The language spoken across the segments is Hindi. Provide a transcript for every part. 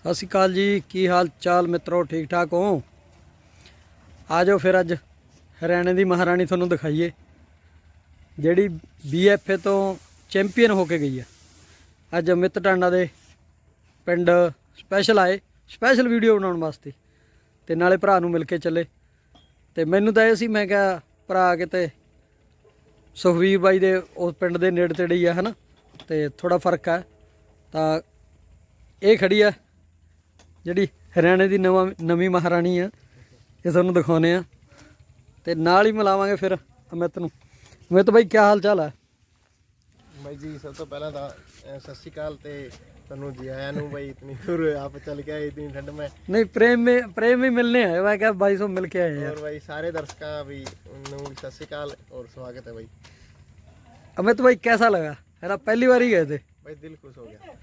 ਸਤਿ ਸ਼੍ਰੀ ਅਕਾਲ ਜੀ। ਕੀ ਹਾਲ ਚਾਲ ਮਿੱਤਰੋ, ਠੀਕ ਠਾਕ ਹੋ? ਆ ਜਾਓ ਫਿਰ ਅੱਜ ਹਰਿਆਣੇ ਦੀ ਮਹਾਰਾਣੀ ਤੁਹਾਨੂੰ ਦਿਖਾਈਏ, ਜਿਹੜੀ BFA ਤੋਂ ਚੈਂਪੀਅਨ ਹੋ ਕੇ ਗਈ ਹੈ। ਅੱਜ ਅਮਿਤ ਟਾਂਡਾ ਦੇ ਪਿੰਡ ਸਪੈਸ਼ਲ ਆਏ, ਸਪੈਸ਼ਲ ਵੀਡੀਓ ਬਣਾਉਣ ਵਾਸਤੇ, ਤੇ ਨਾਲੇ ਭਰਾ ਨੂੰ ਮਿਲ ਕੇ ਚੱਲੇ। ਤੇ ਮੈਨੂੰ ਤਾਂ ਇਹ ਸੀ, ਮੈਂ ਕਿਹਾ ਭਰਾ ਕਿਤੇ ਸੁਖਵੀਰ ਬਾਈ ਦੇ ਉਸ ਪਿੰਡ ਦੇ ਨੇੜੇ ਤੇੜੇ ਹੀ ਆ, ਹੈ ਨਾ, ਤੇ ਥੋੜਾ ਫਰਕ ਹੈ। ਤਾਂ ਇਹ ਖੜੀ ਆ ਜਿਹੜੀ ਹਰਿਆਣੇ ਦੀ ਨਵੀਂ ਮਹਾਰਾਣੀ ਆ, ਇਹ ਤੁਹਾਨੂੰ ਦਿਖਾਉਂਦੇ ਆ, ਤੇ ਨਾਲ ਹੀ ਮਿਲਾਵਾਂਗੇ ਫਿਰ ਅਮਿਤ ਨੂੰ। ਅਮਿਤ ਬਾਈ, ਕੀ ਹਾਲ ਚਾਲ ਹੈ? ਬਾਈ ਜੀ ਸਭ ਤੋਂ ਪਹਿਲਾਂ ਤਾਂ ਸਤਿ ਸ਼੍ਰੀ ਅਕਾਲ ਤੇ ਤੁਹਾਨੂੰ ਜੀ ਆਇਆਂ ਨੂੰ। ਬਾਈ इतनी दूर आप चल के आए इतनी ठंड में। नहीं, प्रेम ही मिलने आए, मैं क्या भाई सो मिल के आए यार। और भाई सारे दर्शकों भी सत श्री अकाल और स्वागत है भाई। अमित भाई कैसा लगा? है ना, पहली बार ही गए थे? भाई दिल खुश हो गया,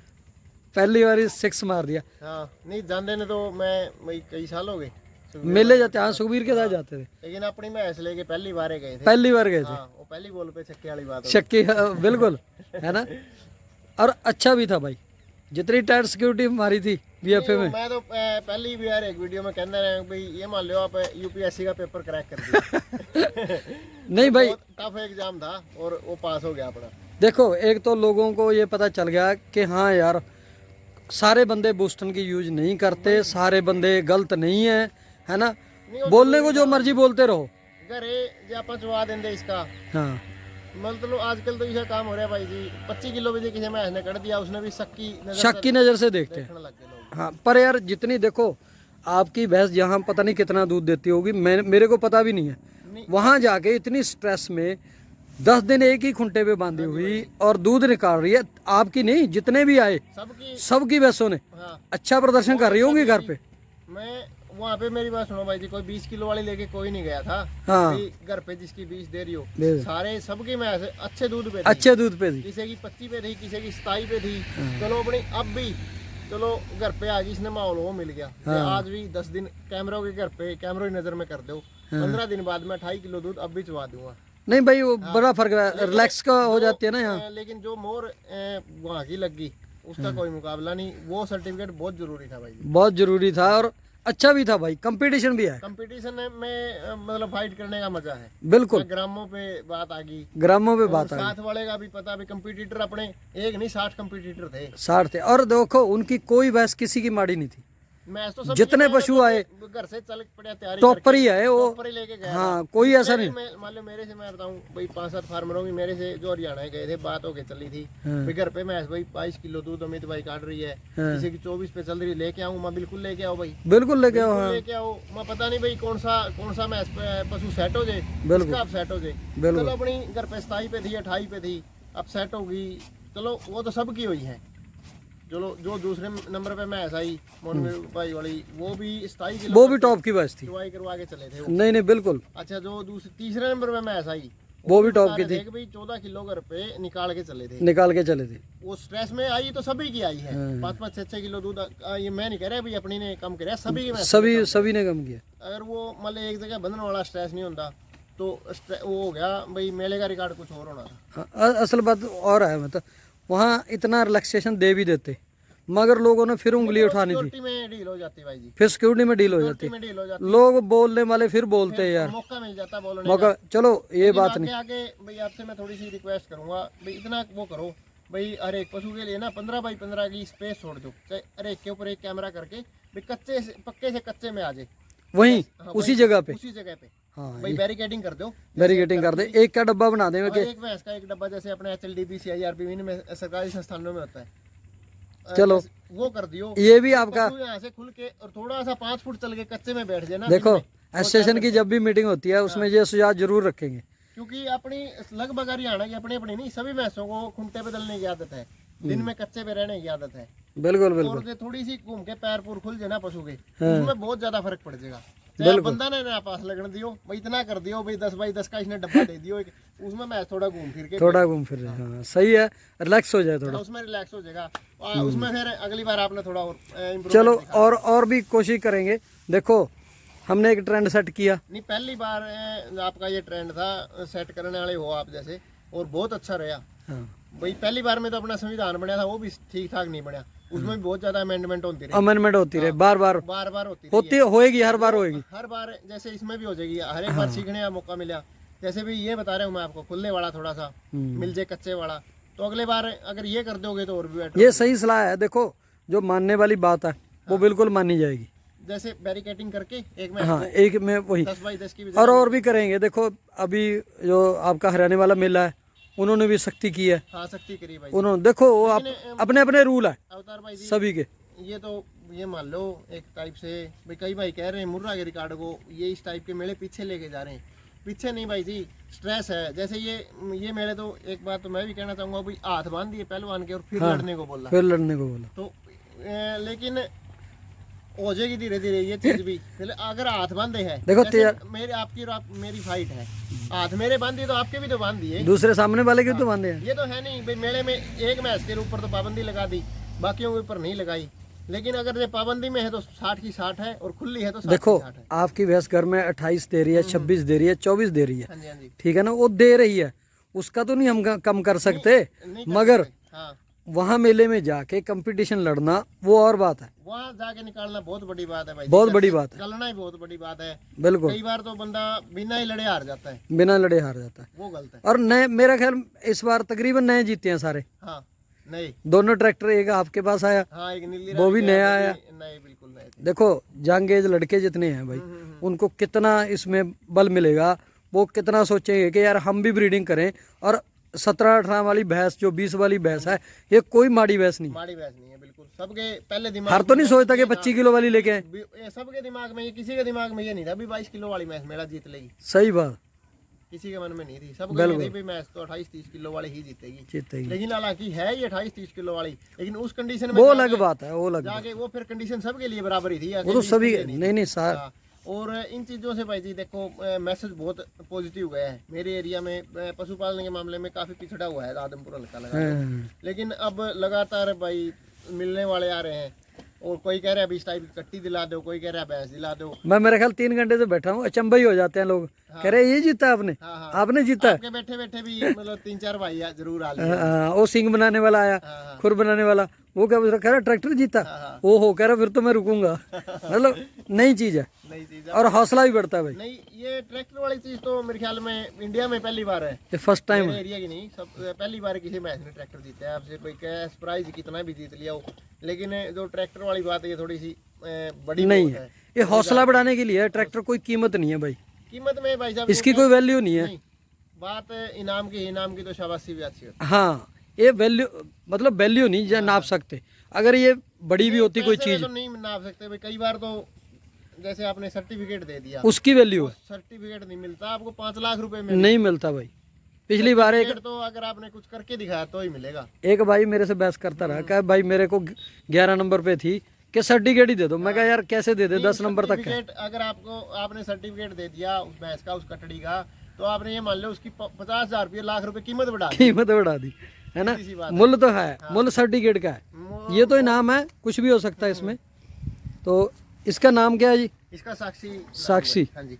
पहली बार ही 6 मार दिया। हाँ नहीं जानते ने तो मैं भाई कई साल हो गए मेले जाते, हाँ सुखबीर के साथ जाते थे, लेकिन अपनी भैंस लेके पहली बार गए थे। पहली बार गए थे। हाँ, वो पहली बॉल पे छक्के वाली बात हो शक्की, बिल्कुल, है ना। और अच्छा भी था भाई, जितनी टाइट सिक्योरिटी मारी थी BFA में। मैं तो पहली भी यार एक वीडियो में कहना रहे भाई, ये मान लो आप UPSC का पेपर क्रैक कर दिया। नहीं भाई, टफ एग्जाम था और वो पास हो गया अपना। देखो, एक तो लोगों को ये पता चल गया कि हाँ यार, सारे बंदे बूस्टन की यूज नहीं करते, सारे बंदे गलत नहीं है ना। बोलने को जो मर्जी बोलते रहो, घरे जे आप चवा देंगे इसका। हाँ मतलब आजकल तो ऐसा काम हो रहा है भाई जी, 25 किलो भी किसी मैच ने कट दिया, उसने भी शक की नज़र से देखते हैं। लग गए लोग। हाँ, पर यार जितनी देखो, आपकी भैंस यहाँ पता नहीं कितना दूध देती होगी, मेरे को पता भी नहीं है। वहाँ जाके इतनी स्ट्रेस में 10 दिन एक ही खुंटे पे बांधी हुई और दूध निकाल रही है। आपकी नहीं, जितने भी आए सबकी भैंसों ने अच्छा प्रदर्शन कर रही होंगी घर पे। मैं वहाँ पे, मेरी बात सुनो भाई जी, कोई 20 किलो वाली लेके कोई नहीं गया था। हाँ, घर पे जिसकी 20 दे रही हो, सारे सबकी मैं अच्छे दूध पे थी। अच्छे दूध पे थी, किसी की 25 पे थी, किसी की 27 पे थी। चलो अपनी अब भी चलो घर पे आ गई, इसने माहौल वो मिल गया। आज भी 10 दिन कैमरों के घर पे, कैमरों की नजर में कर दो, 15 दिन बाद में 28 किलो दूध अब भी चुवा दूंगा। नहीं भाई, वो बड़ा फर्क है, रिलैक्स का हो जाती है ना यहाँ। लेकिन जो मोर वहाँ की लगी, उसका कोई मुकाबला नहीं। वो सर्टिफिकेट बहुत जरूरी था भाई, बहुत जरूरी था और अच्छा भी था भाई। कंपटीशन भी है, कंपटीशन में मतलब फाइट करने का मजा है। बिल्कुल, ग्रामों पे बात आ गई, ग्रामों पे बात आ गई। साथ वाले का भी पता भी, कंपटीटर अपने एक नहीं 60 कंपटीटर थे। 60 थे, और देखो उनकी कोई भैंस किसी की माड़ी नहीं थी। मैच तो जितने पशु आए घर से चल पड़े, तैयारी टॉपर ही आए वो, टॉपर ही लेके गए। हाँ, कोई ऐसा नहीं। मान लो मेरे से मैं बताऊं भाई, 5-7 फार्मरों की मेरे से जो हरियाणा गए थे, बात होके चली थी भाई, घर पे मैच भाई 22 किलो दूध अमित भाई काट रही है, किसी की 24 पे चल रही, लेके आऊँ मैं? बिल्कुल लेके आओ भाई, बिल्कुल लेके आओ। हाँ, लेके आओ। मैं पता नहीं भाई कौन सा मैच पशु सेट हो जाए, इसका अब सेट हो जाए। चलो अपनी घर पे 27 पे थी, 28 पे थी, अब सेट होगी। चलो वो तो सबकी हुई है। चलो जो दूसरे नंबर पे मैच आई मोनवीर भाई वाली, वो भी 27 किलो, वो भी टॉप की भैंस थी, चुवाई करवा के चले थे वो। नहीं नहीं, बिल्कुल। अच्छा, जो तीसरे नंबर पे मैच आई, वो भी टॉप की थी भाई, 14 किलो घर पे निकाल के चले थे, निकाल के चले थे। वो स्ट्रेस में आई तो सभी की आई है। 5-5, 6-6 किलो दूध। ये मैं नहीं कह रहा भाई अपनी ने कम कराया, सभी की सभी ने कम किया। अगर वो मतलब एक जगह बंधने वाला स्ट्रेस नहीं होता तो वो हो गया भाई, मेले का रिकॉर्ड कुछ और होना था। असल बात और है, मतलब वहाँ इतना रिलैक्सेशन दे भी देते, मगर लोगों ने फिर उंगली उठानी थी, सिक्योरिटी में डील हो जाती भाई जी, फिर सिक्योरिटी में डील हो जाती। लोग बोलने वाले फिर बोलते हैं यार, मौका मिल जाता बोलने मौका। चलो ये बात नहीं। आगे भाई आपसे मैं थोड़ी सी रिक्वेस्ट करूंगा भाई, इतना वो करो भाई, हर एक पशु के लिए ना 15x15 की स्पेस छोड़ दो, चाहे हर एक के ऊपर एक कैमरा करके भाई, कच्चे से पक्के से कच्चे में आ जाए वहीं, उसी जगह पे, हाँ भाई, बैरिकेडिंग कर दो, बैरिकेडिंग कर दे। एक का डब्बा बना दे, एक भैंस का एक डब्बा, जैसे अपने HLDB CIRP में सरकारी संस्थानों में होता है। चलो वो कर दियो, ये भी आपका यहाँ से खुल के और थोड़ा सा 5 फुट चल के कच्चे में बैठ जाए ना। देखो, एसोसिएशन की जब भी मीटिंग होती है उसमें ये सुझाव जरूर रखेंगे, क्योंकि अपनी लगभग हरियाणा की अपनी नहीं, सभी भैंसों को खुंटे पे दलने की आदत है, दिन में कच्चे पे रहने की आदत है। बिल्कुल बिल्कुल। और थोड़ी सी घूम के पैर पूर खुल जाए ना पशु के, उसमें बहुत ज्यादा फर्क पड़ जाएगा। बंदा ने ना पास लगन दियो भाई, इतना कर दियो भाई, 10x10 का इसने डब्बा दे दियो, उसमें मैं थोड़ा घूम फिर हाँ, सही है, रिलैक्स हो जाए थोड़ा, उसमें रिलैक्स हो जाएगा। उसमें फिर अगली बार आपने थोड़ा और चलो और भी कोशिश करेंगे। देखो, हमने एक ट्रेंड सेट किया, नहीं पहली बार आपका ये ट्रेंड था, सेट करने वाले हो आप जैसे, और बहुत अच्छा रहा। भाई पहली बार में तो अपना संविधान बना था, वो भी ठीक ठाक नहीं बना, उसमें भी बहुत ज्यादा अमेंडमेंट होती रही, अमेंडमेंट होती रहे, बार बार होती होएगी, हर बार होएगी, हर बार। जैसे इसमें भी हो जाएगी, हर एक बार सीखने का मौका मिला। जैसे भी ये बता रहा हूँ मैं आपको, खुले वाला थोड़ा सा मिल जाए, कच्चे वाला, तो अगले बार अगर ये कर दोगे तो और भी बेटर। ये सही सलाह है। देखो जो मानने वाली बात है वो बिल्कुल मानी जाएगी। जैसे बैरिकेटिंग करके एक में, हाँ, एक में वही 10x10 की और भी करेंगे। देखो अभी जो आपका हरियाणा वाला मेला है, उन्होंने भी सख्ती की है। हाँ, सख्ती करी भाई उन्होंने, देखो वो अपने अपने रूल है अवतार भाई जी सभी के। ये तो ये मान लो एक टाइप से भाई, कई भाई कह रहे हैं मुर्रा के रिकॉर्ड को ये इस टाइप के मेले पीछे लेके जा रहे हैं। पीछे नहीं भाई जी, स्ट्रेस है। जैसे ये मेले तो एक बात तो मैं भी कहना चाहूंगा भाई, हाथ बांध दिए पहलवान के और फिर लड़ने को बोला, फिर लड़ने को बोला तो लेकिन हो जाएगी धीरे धीरे ये चीज भी। अगर हाथ बांधे है, देखो मेरे आपकी और मेरी फाइट है, हाथ मेरे बांध दिए तो आपके भी तो बांध दिए, दूसरे सामने वाले के तो बांधे हैं। ये तो है नहीं भाई, मेले में एक मैच के ऊपर तो पाबंदी लगा दी, बाकियों के ऊपर नहीं लगाई। लेकिन अगर ये पाबंदी में है तो 60 की 60 है, और खुली है तो 60 देखो की 60 है। आपकी भैंस घर में 28 दे रही है, 26 दे रही है, 24 दे रही है, हाँ जी, हाँ जी। ठीक है ना, वो दे रही है, उसका तो नहीं हम कम कर सकते, नहीं कर मगर सकते। हाँ, वहाँ मेले में जाके कंपटीशन लड़ना वो और बात है, वहाँ जाके निकालना बहुत बड़ी बात है भाई, बहुत बड़ी बात है, चलना ही बहुत बड़ी बात है। बिल्कुल। कई बार तो बंदा बिना ही लड़े हार जाता है, बिना लड़े हार जाता है, वो गलत है। और नए, मेरा ख्याल इस बार तकरीबन नए जीते हैं सारे। हाँ, नहीं, दोनों ट्रैक्टर, एक आपके पास आया, हाँ, एक नीली वो भी नया आया। नहीं, बिल्कुल नए थे। देखो जंगेज लड़के जितने हैं भाई, उनको कितना इसमें बल मिलेगा, वो कितना सोचेंगे कि यार हम भी ब्रीडिंग करें। और 17-18 वाली भैंस, जो 20 वाली भैंस है, ये कोई माड़ी भैंस नहीं, माड़ी भैंस नहीं है बिल्कुल। सबके पहले दिमाग हर तो नहीं सोचता कि 25 किलो वाली लेके आए, सबके दिमाग में, ये किसी के दिमाग में ये नहीं था भी 22 किलो वाली मैच मेरा जीत लेगी, सही बात, किसी के मन में नहीं थी। सबको ये थी भी मैच तो 28-30 किलो वाली ही जीतेगी। जीतेगी, लेकिन हालांकि है ये 28-30 किलो वाली, लेकिन उस कंडीशन में वो अलग बात है, वो अलग बात जाके वो फिर कंडीशन सबके लिए बराबर ही थी, है, वो तो सभी नहीं सार। हाँ, और इन चीज़ों से भाई जी देखो मैसेज बहुत पॉजिटिव गया है। मेरे एरिया में पशुपालन के मामले में काफ़ी पिछड़ा हुआ है आदमपुर हल्का लगा, लेकिन अब लगातार भाई मिलने वाले आ रहे हैं, और कोई कह रहा है अभी इस टाइप की कट्टी दिला दो, कोई कह रहा है भैंस दिला दो। मैं मेरे ख्याल 3 घंटे से बैठा हूँ, अचंभा ही हो जाते हैं लोग, कह रहे ये जीता आपने। हाँ, आपने जीता, आपके बैठे बैठे भी मतलब 3-4 भाई जरूर आ लिए। वो सिंग बनाने वाला आया, खुर बनाने वाला, वो क्या कह रहा ट्रैक्टर जीता, वो हो कह रहा फिर तो मैं रुकूंगा। मतलब नई चीज है, नई चीज, और हौसला भी बढ़ता है भाई। नहीं, ये ट्रैक्टर वाली चीज तो मेरे ख्याल में इंडिया में पहली बार है, ये फर्स्ट टाइम है, एरिया की नहीं, सब पहली बार किसी मैच में ट्रैक्टर जीता है। आपसे कोई कैश प्राइज कितना भी जीत लिया हो, लेकिन जो ट्रैक्टर वाली बात है ये थोड़ी सी बड़ी नहीं है, ये हौसला बढ़ाने के लिए है। ट्रैक्टर कोई कीमत नहीं है भाई, कीमत में भाई साहब इसकी कोई वैल्यू नहीं है। बात इनाम की तो शाबाशी भी अच्छी होती है। हाँ, ये वैल्यू मतलब वैल्यू नहीं जो नाप सकते। अगर ये बड़ी भी होती कोई चीज तो नहीं नाप सकते भाई। कई बार तो जैसे आपने सर्टिफिकेट दे दिया, उसकी वैल्यू है, सर्टिफिकेट नहीं मिलता आपको 5 लाख रुपए में नहीं मिलता भाई। पिछली बार एक तो अगर आपने कुछ करके दिखाया तो ही मिलेगा। एक भाई मेरे से बहस करता रहा, कहा भाई मेरे को 11 नंबर पे थी कि सर्टिफिकेट ही दे दो। मैं कहा यार कैसे दे दे, 10 नंबर तक है। अगर आपने सर्टिफिकेट दे दिया उस भैंस का, उस कटड़ी का, तो आपने ये मान लो उसकी 50,000 रुपये, लाख रुपए कीमत बढ़ा दी, है ना। मूल्य तो है, मूल्य सर्टिफिकेट का है, ये तो इनाम है, कुछ भी हो सकता है इसमें। तो इसका नाम क्या है जी? इसका साक्षी। साक्षी, हाँ जी,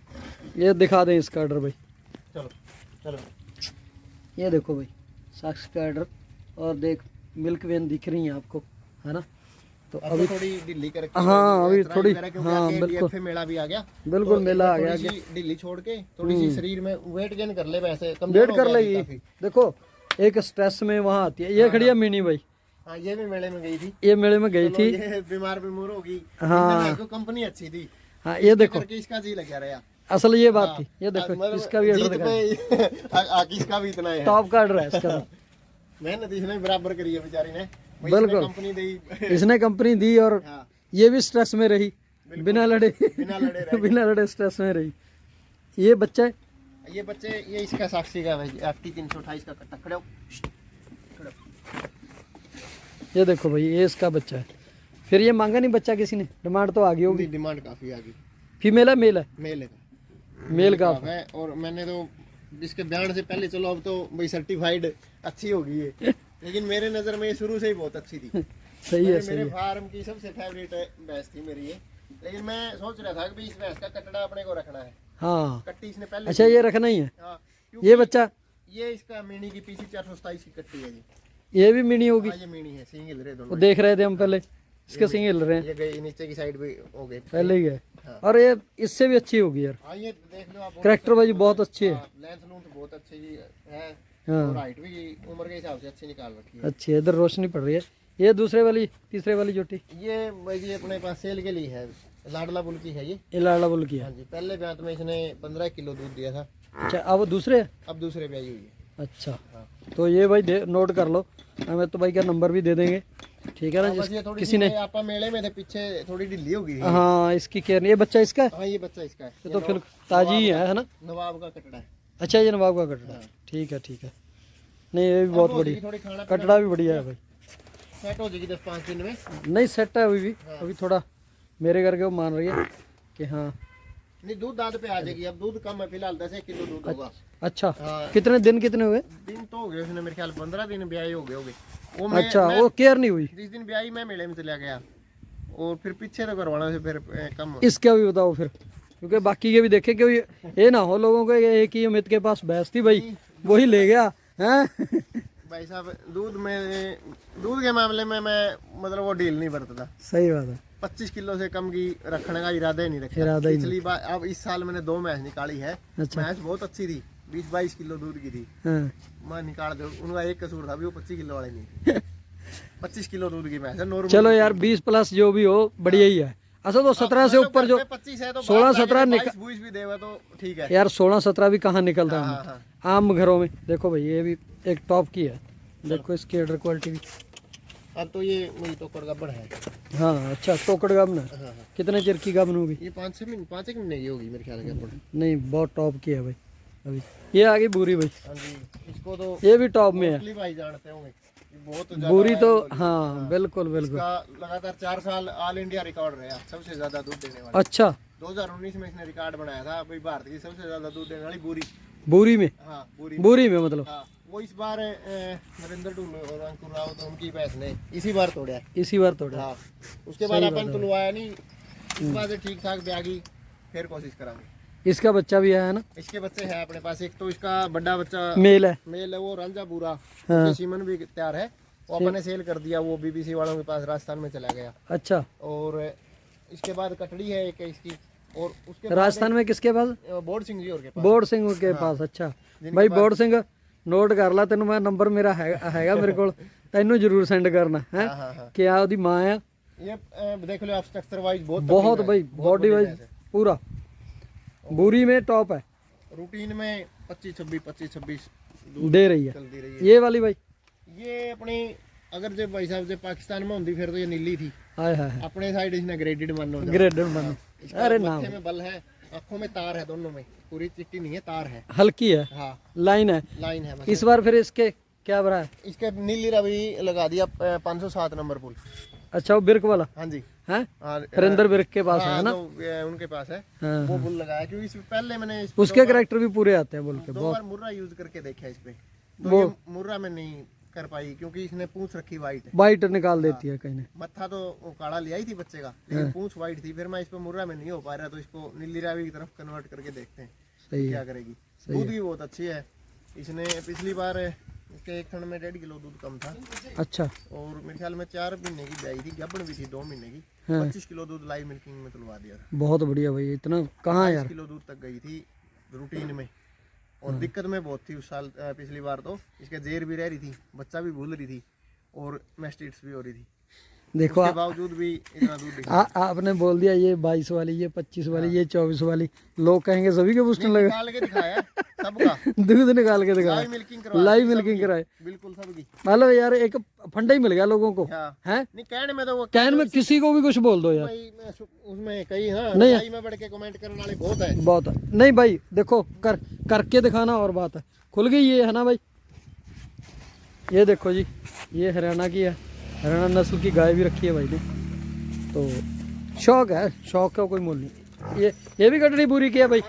ये दिखा दें इसका ऑर्डर भाई। चलो चलो, ये देखो भाई साक्षी का ऑर्डर, और देख मिल्क वैन दिख रही है आपको, है ना। तो अभी थोड़ी ढीली करके, हाँ अभी थोड़ी, हाँ बिल्कुल मेला भी आ गया, बिल्कुल मेला आ गया, ढीली छोड़ के थोड़ी सी शरीर में वेट गेन कर ले, वैसे वेट कर लेगी। देखो एक स्ट्रेस में वहाँ आती है, ये खड़ी है मिनी भाई। हाँ, ये भी मेले में गई थी, ये मेले में गई थी, ये बीमार होगी। हाँ, कंपनी अच्छी थी। हाँ ये देखो इसका जी लगा रहा, असल ये बात थी। ये देखो इसका भी ऑर्डर दिखा, इसका भी इतना है, टॉप का ऑर्डर है इसका। मेहनत इसने बराबर करी है बेचारी ने, बिल्कुल कंपनी दी, इसने कंपनी दी, और ये भी स्ट्रेस में रही, बिना लड़े बिना लड़े स्ट्रेस में रही। ये बच्चा है, ये बच्चे, ये इसका साक्षी का भाई, FT 328 का कट्टा। खड़े हो, ये देखो भाई ये इसका बच्चा है। फिर ये मांगा नहीं बच्चा किसी ने, डिमांड तो आ गई होगी। डिमांड काफी आ गई। फीमेल है मेल है? मेल का है। और मैंने तो इसके बयान से पहले, चलो अब तो भाई सर्टिफाइड अच्छी होगी ये, लेकिन मेरे नजर में ये शुरू से ही बहुत अच्छी थी। सही है, सही मेरे है। फार्म की सबसे फेवरेट भैंस थी मेरी ये, लेकिन मैं सोच रहा था कि इस भैंस का कटड़ा अपने को रखना है। हाँ, कट्टी इसने पहले, अच्छा ये रखना ही है। हाँ, ये बच्चा ये इसका मिनी की पीसी 427 की कट्टी है जी। ये भी मिनी होगी? हाँ ये मिनी है, सिंग हिल रहे वो दोनों। देख रहे थे हम पहले, इसके सिंग हिल रहे हैं। ये गई नीचे की साइड भी हो गए पहले ही है। हाँ। और ये इससे भी अच्छी होगी यार। हाँ ये देख लो आप, करेक्टर भाई बहुत अच्छी है। लेंस लूंस बहुत अच्छी है। हाँ। और हाइट भी उम्र के हिसाब से अच्छी निकाल रखी है। अच्छी है, इधर रोशनी पड़ रही है। ये दूसरे वाली तीसरे वाली जोटी ये भाई जी अपने पास सेल के लिए है, लाडला बुल की है ये। लाडला बुल की है। हाँ जी, पहले ब्यात में इसने 15 किलो दूध दिया था। अच्छा, अब दूसरे है? अब दूसरे ब्याई हुई है। अच्छा हाँ। तो ये भाई नोट कर लो, हमें तो भाई का नंबर भी दे देंगे, ठीक है ना? बस ये थोड़ी किसी ने आप मेले में थे पीछे, थोड़ी ढिल्ली हो गई है। हाँ, इसकी केयर नहीं। ये बच्चा इसका है? हाँ ये बच्चा इसका है। ये तो फिर ताजी ही है ना? नवाब का कटड़ा है। अच्छा, ये नवाब का कटड़ा। हाँ। ठीक है ठीक है। नहीं ये भी बहुत बढ़िया, थोड़ी खाना कटड़ा भी बढ़िया है भाई। सेट हो जाएगी 10-5 दिन में। नहीं सेट है अभी भी। हाँ। अभी थोड़ा मेरे करके वो मान रही है कि हाँ। नहीं दूध दाद पे आ जाएगी। अब दूध कम है फिलहाल, 10 किलो दूध होगा। अच्छा, हाँ। कितने दिन हुए? दिन तो हो गए उसने मेरे ख्याल 15 दिन ब्याई हो गए वो अच्छा, वो केयर नहीं हुई? जिस दिन ब्याई मैं मेले में चला गया और फिर पीछे तो करवाना से फिर कम। इसका भी बताओ फिर, क्योंकि बाकी के भी देखे, क्योंकि ये ना हो लोगों को ये एक ही अमित के पास भैंस थी भाई, वही ले गया हैं। भाई साहब दूध के मामले में मैं मतलब वो डील नहीं बरतता। सही बात है। 25 किलो से कम की रखने का इरादा ही नहीं रखा। इरादा ही पिछली बार, अब इस साल मैंने 2 भैंस निकाली है। अच्छा। भैंस बहुत अच्छी थी, 20-22 किलो दूध की थी। हाँ। मैं निकाल दो, उनका एक कसूर था भी वो 25 किलो वाले नहीं। 25 किलो दूध की भैंस है नॉर्मल। चलो यार 20 प्लस जो भी हो बढ़िया ही है। अच्छा तो 17 से ऊपर जो 25 है तो 16-17 22 भी देगा तो ठीक है यार 16-17 भी कहाँ निकलता है हाँ, हाँ। आम घरों में। देखो भाई ये भी एक टॉप की है, देखो इसकी एडर क्वालिटी भी। अब तो ये मेरी तो गब्बर है। हाँ अच्छा, टोकड़ गाबन है। हाँ, हाँ। कितने चिर की गाबन होगी? ये 5 एक महीने की होगी मेरे ख्याल से। नहीं बहुत टॉप की है भाई। अभी ये आ गई बूरी भाई। हाँ जी, इसको तो ये भी टॉप में है। मोस्टली भाई जानते होंगे, ये बहुत ज्यादा बूरी तो वायरल हो रही है। हाँ बिल्कुल बिल्कुल। इसका लगातार 4 साल ऑल इंडिया रिकॉर्ड रहा सबसे ज्यादा दूध देने वाला। अच्छा, 2019 में इसने रिकॉर्ड बनाया था भाई, भारत की सबसे ज्यादा दूध देने वाली बूरी। बूरी में? हाँ बूरी में मतलब। हाँ, वो इस बार नरेंद्र टूल और अंकुर राव तो उनकी भैंस ने इसी बार तोड़ा है। इसी बार तोड़ा। हाँ, उसके बाद अपन तुलवाया नहीं, इस बार से ठीक ठाक ब्यागी फिर कोशिश करांगे। इसका बच्चा भी है ना? इसके बच्चे हैं अपने पास, एक तो इसका बड़ा बच्चा मेल है। मेल है, वो रांझा पूरा। हाँ। सीमन भी तैयार है, वो अपने सेल कर दिया, वो बीबीसी वालों के पास राजस्थान में चला गया। अच्छा, और इसके बाद कटड़ी है एक इसकी, और उसके राजस्थान में किसके पास? बोर्ड सिंह जी और के पास। बोर्ड सिंह के पास। अच्छा भाई बोर्ड सिंह नोट कर ला, तेन मैं नंबर मेरा हैगा मेरे को, तेनों जरूर सेंड करना है। हाँ, हाँ, हाँ। क्या ओदी मां है? ये देख लो आप, स्ट्रक्चर वाइज बहुत भाई बॉडी वाइज पूरा बूरी में टॉप है। रूटीन में 25-26 दे रही है। चलती रही है। ये वाली भाई ये अपनी अगर जो भाई साहब जो पाकिस्तान में होती फिर तो ये नीली थी। हाय हाय अपने साइड इसने ग्रेडेड मानो। ग्रेडेड मानो। अरे ना, माथे में बल है, आंखों में तार है, दोनों में पूरी चिट्टी नहीं है, तार है, हल्की है। हाँ लाइन है। लाइन है। इस बार फिर इसके क्या भरा है? इसके नीली रवि लगा दिया 507 नंबर पुल। अच्छा वो बिर्क वाला हाँ जी, है, हाँ, हरिंदर बिर्क के पास है ना? उनके पास है हाँ, वो हाँ। बुल लगाया, क्योंकि इसमें पहले मैंने उसके कैरेक्टर भी पूरे आते हैं बोल के। 2 बार मुर्रा यूज करके देखा इस पे, तो वो ये मुर्रा में नहीं कर पाई क्योंकि इसने पूंछ रखी वाइट है। वाइट निकाल देती है कहीं ने। मत्था तो वो काला ले आई थी बच्चे का, लेकिन पूंछ वाइट थी। फिर मैं इस पे मुर्रा में नहीं हो पा रहा, तो इसको नीली रावी की तरफ कन्वर्ट करके देखते हैं सही क्या है। करेगी। दूध भी बहुत अच्छी है। इसने पिछली बार इसके एक थन में 1.5 किलो दूध कम था। अच्छा, और मेरे ख्याल में 4 महीने की ब्याई थी, गब्बन भी थी 2 महीने की। हाँ। 25 किलो दूध लाइव मिल्किंग में तुलवा दिया था। बहुत बढ़िया भाई। इतना कहाँ 22 यार? किलो दूध तक गई थी रूटीन में। और दिक्कत में बहुत थी उस साल, पिछली बार तो इसके जेर भी रह रही थी, बच्चा भी भूल रही थी, और मैस्टिट्स भी हो रही थी। देखो उसके बावजूद भी इतना दूध दिखा। आपने बोल दिया ये 22 वाली, ये 25 वाली, ये 24 वाली, लोग कहेंगे सभी के बूस्टर लगे। निकाल के दिखाया सबका, दूध निकाल के दिखाया, लाइव मिल्किंग करवाई, लाइव मिल्किंग कराए। बिल्कुल सबकी। मतलब यार एक फंडा ही मिल गया लोगों को हाँ। है। नहीं कहने में तो वो कैन में किसी को भी कुछ बोल दो यार, भाई उसमें कई हाँ नहीं। रजाई में बढ़ के कमेंट करने वाले बहुत है। बहुत है। नहीं भाई देखो करके दिखाना और बात है। खुल गई ये है ना भाई। ये देखो जी, ये हरियाणा की है, हरियाणा नस्ल की गाय भी रखी है भाई ने, तो शौक है, शौक का कोई मोल नहीं। ये भी कटड़ी बूरी की है भाई।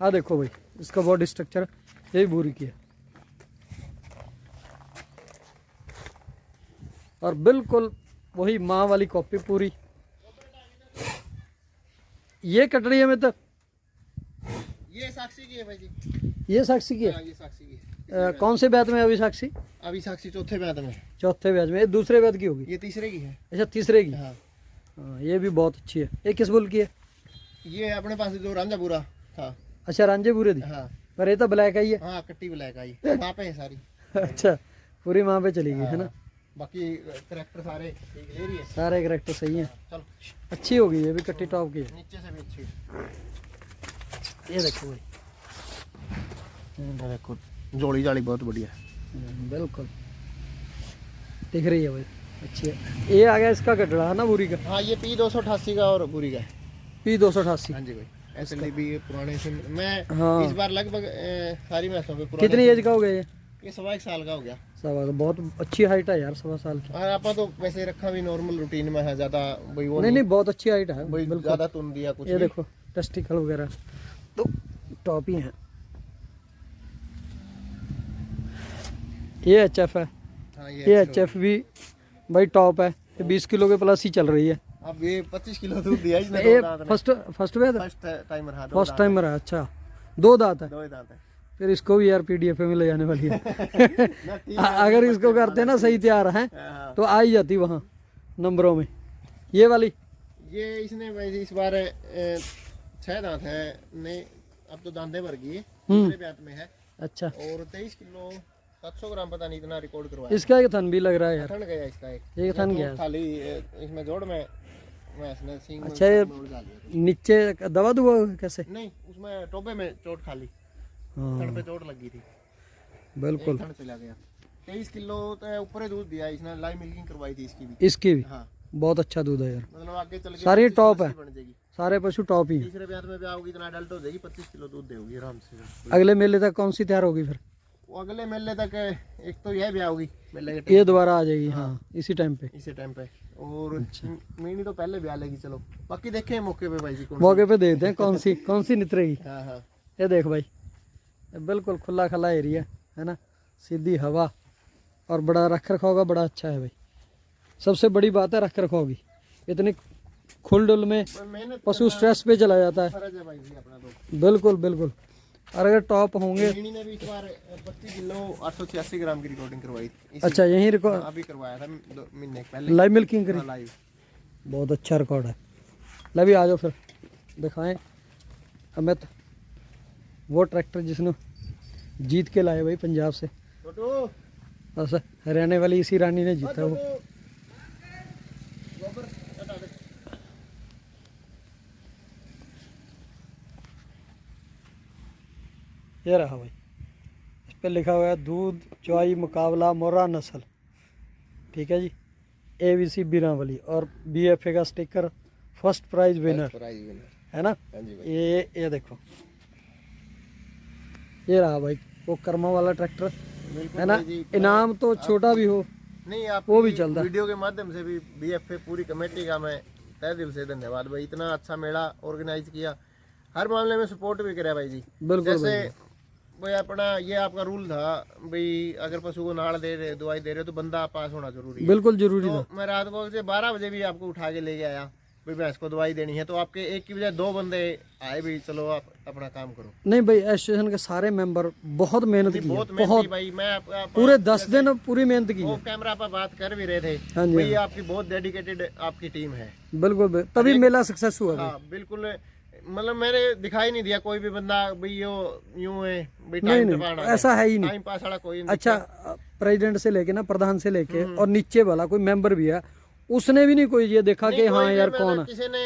हाँ देखो भाई इसका बॉडी स्ट्रक्चर, ये भी बूरी की है, और बिल्कुल वही माँ वाली कॉपी पूरी। ये कटड़ी है में तो, ये साक्षी की है भाई जी। ये साक्षी की है? हाँ, ये साक्षी की कौन से बैच में अभी साक्षी? अभी साक्षी चौथे बैच में। चौथे बैच में। ये दूसरे बैच की होगी? ये तीसरे की है। अच्छा तीसरे की। हाँ। हाँ ये भी बहुत अच्छी है। ये किस बुल की है? ये अपने पास जो रांझापुरा था। अच्छा रांझेपुरे दी। हाँ। पर ये तो ब्लैक आई है। हाँ कट्टी ब्लैक आई वहाँ पे है सारी। अच्छा पूरी वहाँ पे चली गई है ना? बाकी करैक्टर सारे ठीक ले रही है। सारे करैक्टर सही हैं। चलो अच्छी होगी ये भी, कट्टी टॉप की है। नीचे से भी अच्छी। ये देखो भाई, देखो जोड़ी जाली बहुत बढ़िया है। बिल्कुल दिख रही है भाई, अच्छी है। ये आ गया इसका गडड़ा है ना बुरी का? हाँ ये P288 का और बुरी का है। P288। हाँ जी भाई, SLDB पुराने से मैं हाँ। इस बार लगभग सारी मैचों पे कितनी एज का हो गया ये 1.25 साल का हो गया। सवा का? बहुत अच्छी हाइट है यार 1.25 साल की। और आप तो वैसे रखा भी नॉर्मल रूटीन में है, ज्यादा भाई वो नहीं बहुत अच्छी हाइट है भाई, बिल्कुल। ज्यादा तुन दिया कुछ ये नहीं। देखो टेस्टिकल वगैरह तो टॉप ही है। ये HF है। हाँ ये HF भी भाई टॉप है। ये 20 किलो के प्लस ही चल रही है। अब ये 25 किलो दूध दिया इसने। ये दो दांत ने। फर्स्ट वेद फर्स्ट टाइमर। हाँ फर्स्ट टाइमर है। अच्छा 2 दांत है। 2 दांत है। फिर इसको भी यार PDFA में ले जाने वाली है। ना, ठीक है, अगर इसको करते ना सही तैयार है हाँ। तो आ ही जाती वहाँ नंबरों में। ये वाली ये इसने भाई इस बार 6 दांत है। नहीं अब तो दांतें भर गई है। दूसरे ब्यात में है। अच्छा और 23 किलो 700 ग्राम पता नहीं इतना रिकॉर्ड करवाया। इसका एक थन भी लग रहा है यार। थन गया इसका एक थन गया खाली इसमें जोड़ में इसने सींग अच्छा ये नीचे दवा दुआ कैसे? नहीं उसमें टोपे में चोट खाली। हाँ थन पे चोट लगी थी बिल्कुल। थन चला गया। 23 किलो तो ऊपर दूध दिया इसने। लाइव मिल्किंग करवाई थी इसकी भी। इसकी भी हाँ बहुत अच्छा दूध है यार। मतलब आगे चल के सारी टॉप है। बन जाएगी। सारे पशु टॉप ही है। तीसरे ब्यात में भी आओगी इतना अडल्ट हो जाएगी। 25 किलो दूध देगी आराम से। अगले मेले तक कौन सी तैयार होगी फिर? वो अगले मेले तक एक तो यह भी आओगी मेले के ये दोबारा आ जाएगी। हाँ इसी टाइम पे। इसी टाइम पे। और मीनी तो पहले भी आ लेगी। चलो बाकी देखें मौके पे भाई जी कौन मौके पे देखते हैं कौन सी नितरेगी। हाँ हाँ ये देख भाई, ये बिल्कुल खुला खला एरिया है ना, सीधी हवा और बड़ा रख रखाव का बड़ा अच्छा है भाई। सबसे बड़ी बात है रख रखाव की। इतनी खुल डुल में मेहनत पशु स्ट्रेस पे चला जाता है। फर्ज है भाई जी अपना तो। बिल्कुल बिल्कुल। और अगर टॉप होंगे। मीनी ने भी इस बार 25 किलो 886 ग्राम की रिकॉर्डिंग करवाई थी। अच्छा यहीं रिकॉर्ड अभी करवाया था 2 महीने पहले। लाइव मिल्किंग करी? हाँ, लाइव। बहुत अच्छा रिकॉर्ड है। ले भी आ जाओ फिर दिखाएं अमित, वो ट्रैक्टर जिसने जीत के लाए भाई पंजाब से। छोटू बस हरियाणा वाली इसी रानी ने जीता वो। गोबर हटा दे। ये रहा भाई, इस पे लिखा हुआ है दूध चौआई मुकाबला मोरा नस्ल। ठीक है जी, ABC बीरावली और BFA का स्टिकर फर्स्ट प्राइज विनर है ना। हाँ जी भाई। ये देखो, ये रहा भाई वो कर्मा वाला ट्रैक्टर है ना। इनाम तो छोटा भी हो नहीं आप वो भी चलता। वीडियो के माध्यम से भी BFA पूरी कमेटी का मैं तहे दिल से धन्यवाद भाई। इतना अच्छा मेला ऑर्गेनाइज किया, हर मामले में सपोर्ट भी कराया भाई जी। बिल्कुल जैसे भाई अपना ये आपका रूल था भाई, अगर पशु को नाड़ दे रहे दवाई दे रहे हो तो बंदा पास होना जरूरी है। बिल्कुल जरूरी तो था। मैं रात को से 12 बजे भी आपको उठा के ले गया भाई, भैंस को दवाई देनी है तो आपके एक की बजाय 2 बंदे आए भी, चलो आप अपना काम करो। नहीं भाई एसोसिएशन के सारे मेंबर बहुत मेहनत की है, बहुत मेहनती भाई। मैं पूरे 10 दिन पूरी मेहनत की वो है। कैमरा पर बात कर भी रहे थे हाँ जी, भाई, आपकी बहुत डेडिकेटेड आपकी टीम है। बिल्कुल तभी मेला सक्सेस हुआ भाई। हाँ बिल्कुल, मतलब मैंने दिखाई नहीं दिया कोई भी बंदा भाई यो यूं है भाई नहीं टाइम नहीं ऐसा है ही नहीं। टाइम पास वाला कोई नहीं। अच्छा प्रेसिडेंट से लेके ना प्रधान से लेके और नीचे वाला कोई मेंबर भी है, उसने भी नहीं कोई ये देखा कि हाँ यार कौन है। किसी ने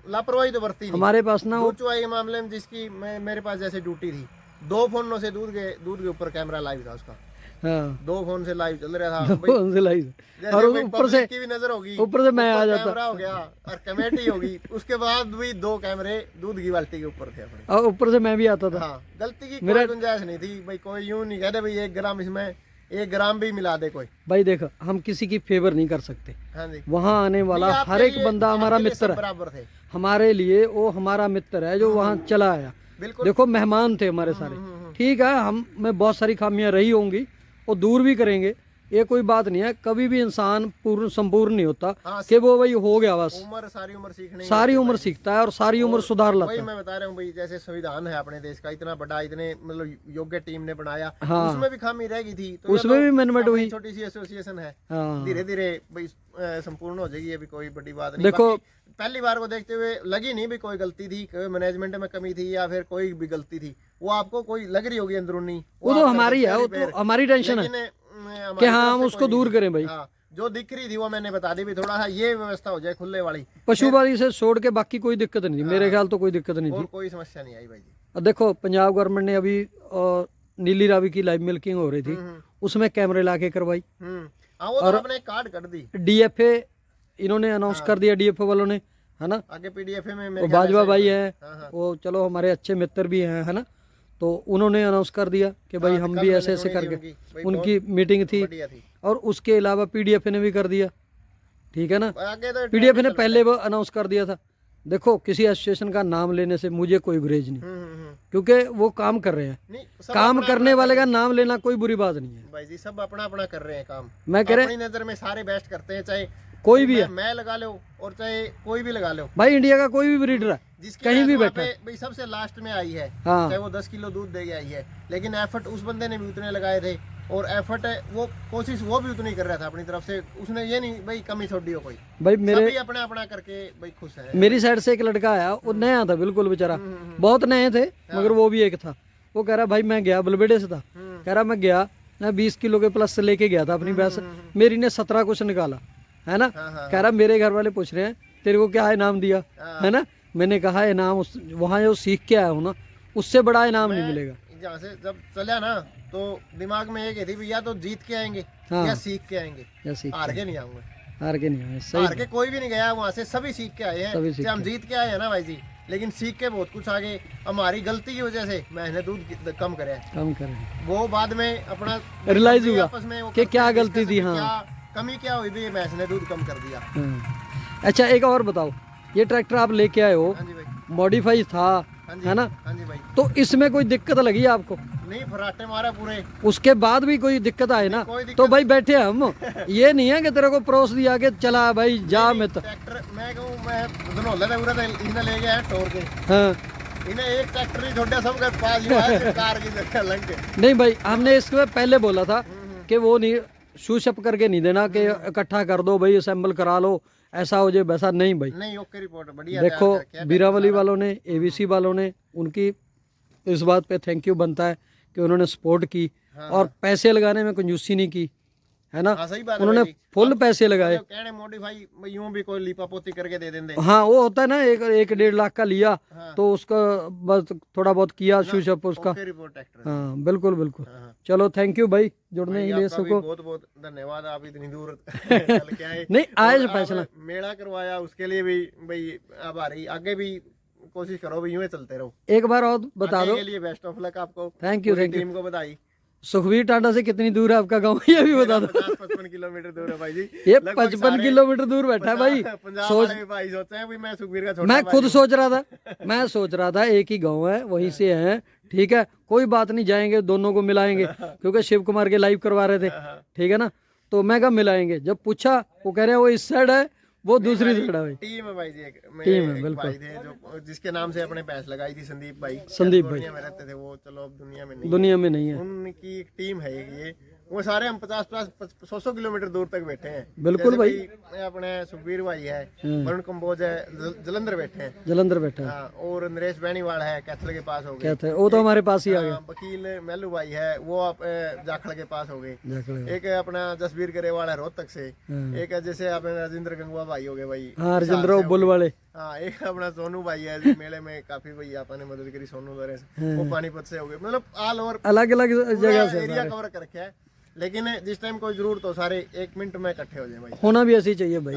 लापरवाही तो बरती नहीं। हमारे पास ना दूध चुवाई के मामले में जिसकी मेरे पास जैसे ड्यूटी थी, 2 फोनों से दूध के ऊपर कैमरा लाइव था उसका। हाँ 2 फोन से लाइव चल रहा था भाई। उनसे लाइव जैसे और कोई ऊपर से पब्लिक की भी नजर होगी, ऊपर से मैं आ जाता, कैमरा हो गया और कमेटी होगी, उसके बाद भी 2 कैमरे दूध की बाल्टी के ऊपर थे अपने। और ऊपर से मैं भी आता था। हाँ गलती की कोई गुंजाइश नहीं थी भाई। कोई यूं नहीं कहते भाई 1 ग्राम इसमें 1 ग्राम भी मिला दे कोई। भाई देखो हम किसी की फेवर नहीं कर सकते। हाँ जी, वहाँ आने वाला नहीं, आपके हर एक लिए- बंदा हमारा आपके लिए मित्र सब है। बराबर थे हमारे लिए वो हमारा मित्र है जो वहाँ चला आया। बिल्कुल। देखो मेहमान थे हमारे सारे। ठीक है हम में बहुत सारी खामियां रही होंगी और दूर भी करेंगे, ये कोई बात नहीं है, कभी भी इंसान पूर्ण संपूर्ण नहीं होता हाँ, कि वो भाई हो गया बस। सारी उम्र सीखने, सारी उम्र सीखता है और सारी उम्र सुधार लाता वही है। मैं बता रहा हूँ भाई, जैसे संविधान है अपने देश का इतना बड़ा, इतने मतलब योग्य टीम ने बनाया, हाँ, उसमें भी खामी रह गई थी, तो उसमें भी अमेंडमेंट हुई, छोटी सी एसोसिएशन है, हाँ, धीरे धीरे भाई संपूर्ण हो जाएगी, अभी कोई बड़ी बात नहीं। देखो पहली बार को देखते हुए लगी नहीं भी कोई गलती थी, कोई मैनेजमेंट में कमी थी या फिर कोई भी गलती थी, वो आपको कोई लग रही होगी अंदरूनी, वो तो हमारी है, वो तो हमारी टेंशन है कि हाँ हम उसको दूर करें भाई। हाँ, जो दिख रही थी वो मैंने बता दी भी, थोड़ा सा ये व्यवस्था हो जाए खुले वाली, पशुबाड़ी से छोड़ के बाकी कोई दिक्कत नहीं थी, मेरे ख्याल तो कोई दिक्कत नहीं और थी, कोई समस्या नहीं आई भाई जी। अब देखो पंजाब गवर्नमेंट ने अभी नीली रावी की लाइव मिल्किंग हो रही थी, उसमें कैमरे ला के करवाई, वो तो आपने कार्ड कर दी, डीएफए इन्होंने अनाउंस कर दिया, डीएफए वालों ने, है ना, आगे पीडीएफए में वो बाजवा भाई हैं, वो चलो हमारे अच्छे मित्र भी हैं, है ना, तो उन्होंने अनाउंस कर दिया कि भाई हम भी ऐसे ऐसे करके, उनकी मीटिंग थी, और उसके अलावा पीडीएफए ने भी कर दिया, ठीक है ना, पीडीएफए ने पहले वो अनाउंस कर दिया था। देखो किसी एसोसिएशन का नाम लेने से मुझे कोई गुरेज नहीं, क्योंकि वो काम कर रहे हैं, काम करने वाले का नाम लेना कोई बुरी बात नहीं है भाई जी, सब अपना अपना कर रहे हैं काम, मैं कह रहा अपनी नजर में सारे बेस्ट करते हैं, चाहे कोई भी है, मैं लगा लो और चाहे कोई भी लगा लो भाई, इंडिया का कोई भी ब्रीडर है कहीं भी बैठा है भाई, सबसे लास्ट में आई है, हाँ, चाहे वो 10 किलो दूध दे के आई है, लेकिन एफर्ट उस बंदे ने भी उतने लगाए थे, और एफर्ट है वो कोशिश वो भी उतनी कर रहा था अपनी तरफ से, उसने ये नहीं भाई कमी छोड़ी हो कोई, भाई मेरे सभी अपना अपना करके भाई खुश है। मेरी साइड से एक लड़का आया, वो नया था बिल्कुल बेचारा, बहुत नए थे मगर वो भी एक था, वो कह रहा भाई मैं गया बलबेड़े से था, कह रहा मैं गया, मैं 20 किलो के प्लस से लेके गया था अपनी भैंस, मेरी ने 17 कुछ निकाला, है ना, कह रहा मेरे घर वाले पूछ रहे हैं तेरे को क्या इनाम दिया, है ना, मैंने कहा इनाम वहाँ जो सीख के आया हूँ ना, उससे बड़ा इनाम नहीं मिलेगा। जहाँ से जब चला ना तो दिमाग में एक थी या तो जीत के आएंगे, हाँ, या सीख के आएंगे, हार के नहीं आऊंगे, हार के नहीं आए, हार के कोई भी नहीं गया वहाँ से, सभी सीख के आए हैं, हम जीत के आए हैं ना भाई जी, लेकिन सीख के बहुत कुछ आगे, हमारी गलती की वजह से मैंने दूध कम करे, वो बाद में अपना रियलाइज हुआ कि क्या गलती थी, हाँ कमी क्या हुई भी, भैंस ने दूध कम कर दिया। अच्छा एक और बताओ, ये ट्रैक्टर आप लेके आए हो, मॉडिफाई था, है ना, हाँ जी भाई, तो इसमें कोई दिक्कत लगी आपको? नहीं, फराटे मारा पूरे, उसके बाद भी कोई दिक्कत आए ना, तो भाई बैठे हम, ये नहीं है कि तेरे को परोस दिया कि चला भाई जा, मैं ट्रैक्टर मैं कहूँ मैं धनौला था पूरा, इन्हें ले गया टोर के, हाँ, इन्हें एक ट्रैक्टर ही छोटा सब पास ही आया, कार की जगह लग के, नहीं भाई हमने इसके पहले बोला था कि वो नहीं शूशअप करके नहीं देना कि इकट्ठा कर दो भाई, असेंबल करा लो, ऐसा हो जाए वैसा नहीं भाई, नहीं ओके रिपोर्ट बढ़िया। देखो बीरावली वालों ने, एबीसी वालों ने, उनकी इस बात पे थैंक यू बनता है कि उन्होंने सपोर्ट की, और पैसे लगाने में कंजूसी नहीं की, है ना, सही बात उन्होंने फुल पैसे लगाए, कहने मॉडिफाई यूं भी कोई लिपा पोती करके दे देंगे, हाँ वो होता है ना, 1-1.5 लाख का लिया, तो उसका बस थोड़ा बहुत किया शूशअप उसका, हाँ बिल्कुल बिल्कुल। चलो थैंक यू भाई जुड़ने के लिए सबको, बहुत बहुत धन्यवाद, आप इतनी दूर चल के आए, नहीं आए फैसला मेला करवाया उसके लिए भी भाई आभारी, आगे भी कोशिश करो भी यूं चलते रहो। एक बार और बता दो, के लिए बेस्ट ऑफ लक आपको, थैंक यू टीम को बधाई। सुखवीर टांडा से कितनी दूर है आपका गांव, ये भी बता दो। 50-55 किलोमीटर दूर है भाई जी, ये 55 किलोमीटर दूर बैठा है भाई, भाई सोचते हैं मैं सुखवीर का छोटा, मैं खुद सोच रहा था एक ही गांव है, वहीं से हैं, ठीक है कोई बात नहीं, जाएंगे दोनों को मिलाएंगे, क्योंकि शिव कुमार के लाइव करवा रहे थे, ठीक है ना, तो मैं कहा मिलाएंगे, जब पूछा वो कह रहे हैं वो इस साइड है, वो दूसरी साइड है भाई, टीम है भाई जी, टीम है बिल्कुल, भाई थे जो जिसके नाम से अपने पैस लगाई थी, संदीप भाई में रहते थे वो, चलो अब दुनिया में नहीं है, उनकी एक टीम है ये, वो सारे हम 50-100 किलोमीटर दूर तक बैठे हैं, बिल्कुल भाई, अपने सुखबीर भाई है, वरुण कंबोज है, जलंधर बैठे हैं, जलंधर बैठा है, और नरेश बैनीवाल है, कैथल के पास हो गए, वो तो हमारे पास ही आ गया, वकील मेलू भाई है वो जाखड़ के पास हो गए, एक अपना जसबीर गरेवाल है रोहतक से, एक जैसे अपने राजेंद्र गंगवा भाई हो गए भाई, हाँ राजेंद्र बुल वाले, हाँ एक अपना सोनू भाई है, मेले में काफी भाई आपने मदद करी, सोनू दरे से, वो पानीपत से हो गए, मतलब ऑल ओवर अलग अलग जगह से एरिया कवर कर रखा है, लेकिन जिस टाइम कोई जरूरत हो सारे 1 मिनट में इकट्ठे हो जाए भाई, होना भी ऐसे ही चाहिए भाई,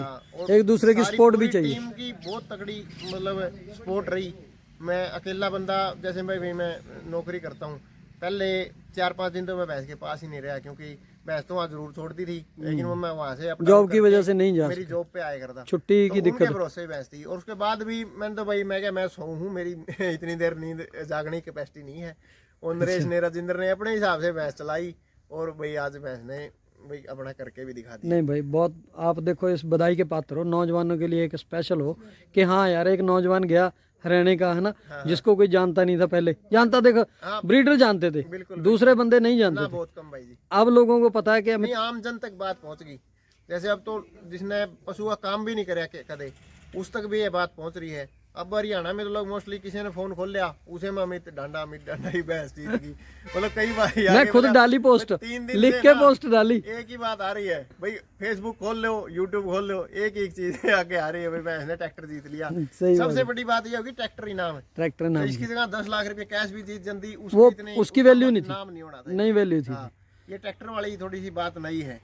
एक दूसरे की सपोर्ट भी चाहिए, टीम की बहुत तगड़ी मतलब सपोर्ट रही, मैं अकेला बंदा जैसे भाई मैं नौकरी करता हूँ, पहले 4-5 दिन तो मैं भैंस के पास ही नहीं रहा, क्योंकि भैंस तो वहाँ जरूर छोड़ती थी, लेकिन वो मैं वहाँ से जॉब की वजह से नहीं जा, मेरी जॉब पे आया करता, छुट्टी की दिक्कत, भरोसे भैंस थी, और उसके बाद भी मैंने तो भाई मैं क्या मैं सो हूँ, मेरी इतनी देर नींद जागने की कैपेसिटी नहीं है, और नरेश ने राजेंद्र ने अपने हिसाब से भैंस चलाई, और भाई आज भैंस ने भाई अपना करके भी दिखा दिया। नहीं भाई बहुत, आप देखो इस बधाई के पात्र हो, नौजवानों के लिए एक स्पेशल हो कि हाँ यार एक नौजवान गया हरियाणा का, है ना, जिसको कोई जानता नहीं था, पहले जानता, देखो ब्रीडर जानते थे, बिल्कुल दूसरे बंदे नहीं ना, जानते थे। बहुत कम भाई जी। अब लोगों को पता है कि नहीं, आम जन तक बात पहुंच गई। जैसे अब तो जिसने पशु का काम भी नहीं कराया कदे, उस तक भी ये बात पहुंच रही है। अब हरियाणा में तो लोग मोस्टली किसी ने फोन खोल लिया, उसे में अमित डांडा ही भैंस जीत गई। मतलब कई बार मैं खुद डाली पोस्ट, 3 दिन लिख से के ना पोस्ट डाली, एक ही बात आ रही है भाई, फेसबुक खोल लो, यूट्यूब खोल लो, एक एक चीज आके आ रही है भाई, भैंस ने ट्रैक्टर जीत लिया। सही सबसे बड़ी बात ये होगी ट्रैक्टर इनाम है। ट्रैक्टर तो नाम इसकी जगह 10 लाख रुपए कैश भी जीत जाती, वो इतनी उसकी वैल्यू नहीं थी, नाम नहीं होना था। नहीं वैल्यू थी। हाँ, ये ट्रैक्टर वाली थोड़ी सी बात नई है।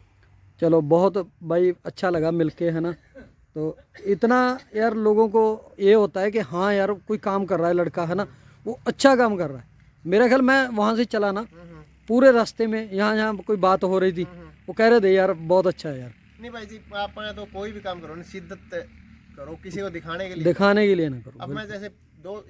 चलो बहुत भाई अच्छा लगा मिलके, है ना। तो इतना यार लोगों को ये होता है कि हाँ यार कोई काम कर रहा है लड़का, है ना, वो अच्छा काम कर रहा है। मेरा ख्याल मैं वहाँ से चला ना, पूरे रास्ते में यहाँ यहाँ कोई बात हो रही थी, वो कह रहे थे यार बहुत अच्छा है यार। नहीं भाई जी, आप तो कोई भी काम करो ना, शिद्दत करो, किसी को दिखाने के लिए ना करो। अब मैं जैसे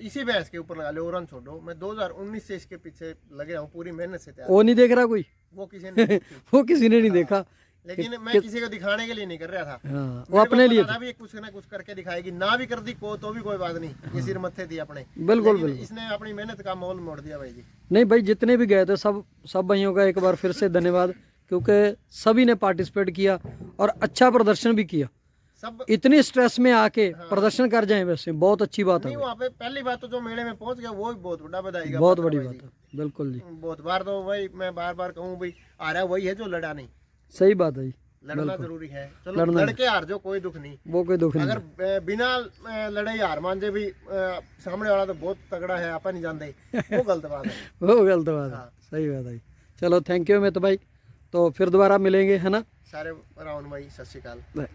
इसी भैंस के ऊपर लगा लो, ओरन छोड़ो, मैं 2019 से इसके पीछे लगे हूँ, पूरी मेहनत से तैयार। वो नहीं देख रहा कोई, वो किसी ने वो किसी ने नहीं देखा, लेकिन मैं किसी को दिखाने के लिए नहीं कर रहा था। हाँ, वो अपने लिए था। भी कुछ ना कुछ करके दिखाएगी, ना भी कर दी तो भी कोई बात नहीं, ये सिर मत्थे थी अपने। बिल्कुल बिल्कुल, इसने अपनी मेहनत का मोल मोड़ दिया भाई जी। नहीं भाई, जितने भी गए थे सब भाइयों का एक बार फिर से धन्यवाद, क्योंकि सभी ने पार्टिसिपेट किया और अच्छा प्रदर्शन भी किया। सब इतनी स्ट्रेस में आके प्रदर्शन कर जाए, वैसे बहुत अच्छी बात है। वहाँ पे पहली बात तो जो मेले में पहुंच गया वो भी बहुत बड़ा बधाई का, बहुत बड़ी बात है। बिल्कुल जी, बहुत बार तो भाई मैं बार कहूँ भाई, आ रहा वही है जो लड़ा नहीं। सही बात है जी, लड़ना जरूरी है। चलो लड़के हार जो कोई दुख नहीं, वो कोई दुख नहीं। अगर बिना लड़ाई हार मान जे भी सामने वाला तो बहुत तगड़ा है, आप नहीं जानते, वो गलत बात है। वो गलत बात है, सही बात है। चलो थैंक यू अमित भाई, तो फिर दोबारा मिलेंगे, है ना। सारे राउंड भाई, सत श्री अकाल।